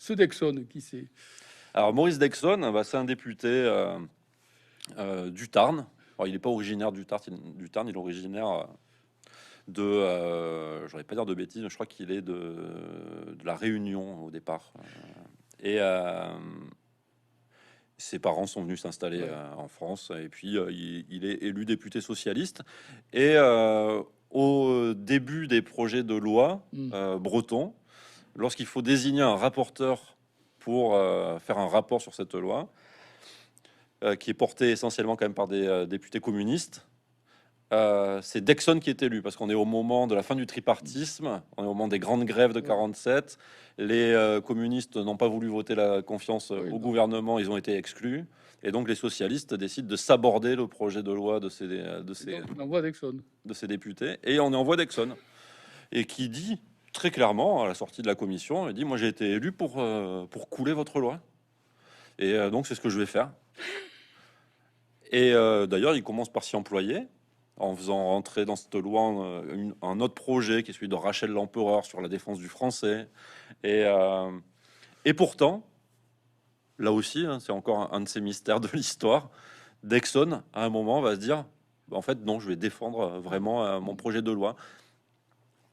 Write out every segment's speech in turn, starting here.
Ce Dexon, qui c'est? Alors Maurice Dexon, bah, c'est un député du Tarn. Alors, il n'est pas originaire du Tarn, il est originaire je voudrais pas dire de bêtises, mais je crois qu'il est de la Réunion au départ. Et ses parents sont venus s'installer Ouais. en France, et puis il est élu député socialiste. Et au début des projets de loi Mm. bretons, lorsqu'il faut désigner un rapporteur pour faire un rapport sur cette loi, qui est porté essentiellement quand même par des députés communistes, c'est Dexon qui est élu, parce qu'on est au moment de la fin du tripartisme, on est au moment des grandes grèves de Ouais. 47. Les communistes n'ont pas voulu voter la confiance Oui, au non. gouvernement, ils ont été exclus. Et donc les socialistes décident de saborder le projet de loi de Donc, on envoie Dexon. ces députés. Et on envoie Dexon. Et qui dit très clairement, à la sortie de la commission, il dit, moi j'ai été élu pour couler votre loi. Et donc c'est ce que je vais faire. Et d'ailleurs, il commence par s'y employer, en faisant rentrer dans cette loi un autre projet qui est celui de Rachel Lempereur sur la défense du français. Et, euh, et pourtant, là aussi, hein, c'est encore un de ces mystères de l'histoire. Dexon, à un moment, va se dire, en fait, non, je vais défendre vraiment mon projet de loi.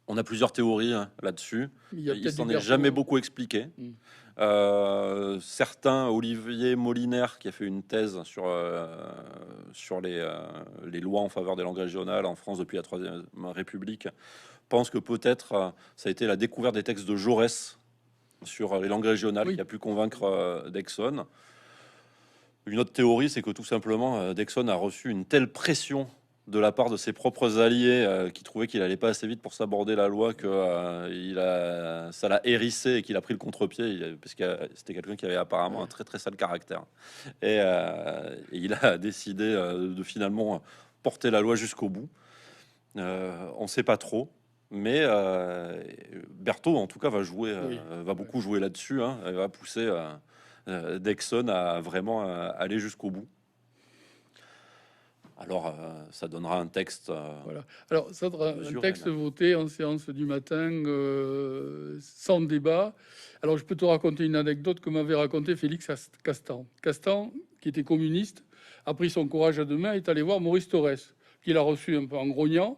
On a plusieurs théories hein, là-dessus. Il y a Il peut-être du s'en est jamais Berthaud. beaucoup expliqué. Mm. Certains, Olivier Molinaire, qui a fait une thèse sur les lois en faveur des langues régionales en France depuis la Troisième République, pense que peut-être ça a été la découverte des textes de Jaurès sur les langues régionales qui Oui. a pu convaincre Dexon. Une autre théorie, c'est que tout simplement, Dexon a reçu une telle pression de la part de ses propres alliés qui trouvaient qu'il allait pas assez vite pour s'aborder la loi que ça l'a hérissé et qu'il a pris le contre-pied parce que c'était quelqu'un qui avait apparemment un très très sale caractère et il a décidé de finalement porter la loi jusqu'au bout. On sait pas trop. Mais Berthaud, en tout cas, Oui. va Ouais. beaucoup jouer là-dessus. Hein, elle va pousser Dexon à vraiment aller jusqu'au bout. Alors, ça donnera un texte Voilà. Alors, ça sera un mesuré. texte voté en séance du matin, sans débat. Alors, je peux te raconter une anecdote que m'avait raconté Félix Castan. Castan, qui était communiste, a pris son courage à deux mains et est allé voir Maurice Thorez, qu'il a reçu un peu en grognant,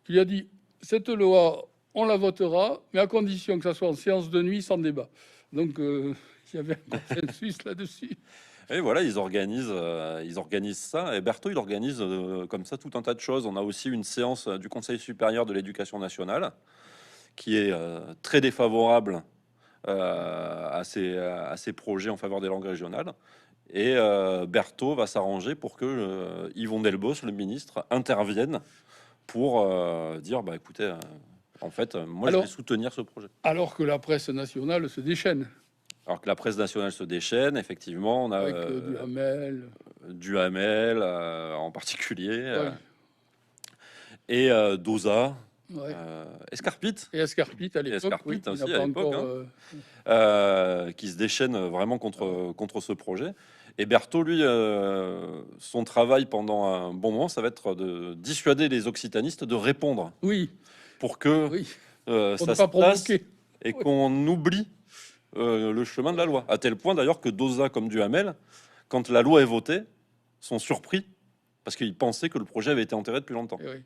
qui lui a dit: cette loi, on la votera, mais à condition que ça soit en séance de nuit, sans débat. Donc, il y avait un consensus là-dessus. Et voilà, ils organisent ça. Et Berthaud, il organise comme ça tout un tas de choses. On a aussi une séance du Conseil supérieur de l'éducation nationale qui est très défavorable à ces projets en faveur des langues régionales. Et Berthaud va s'arranger pour que Yvon Delbos, le ministre, intervienne pour dire, bah écoutez, en fait, moi je vais Alors, soutenir ce projet. alors que la presse nationale se déchaîne Alors que la presse nationale se déchaîne, effectivement, on a avec Duhamel. Duhamel en particulier, Ouais, et Dosa, ouais. Escarpite, Et Ascarpite à et l'époque, oui, Escarpite qui n'a aussi à pas l'époque, encore. hein, qui se déchaînent vraiment contre ce projet. Et Berthaud, lui, son travail pendant un bon moment, ça va être de dissuader les occitanistes de répondre Oui, pour que oui, pour ne ça se pas passe provoquer. et Oui, qu'on oublie le chemin de la ouais, loi. À tel point d'ailleurs que Dosa comme Duhamel, quand la loi est votée, sont surpris parce qu'ils pensaient que le projet avait été enterré depuis longtemps. et oui.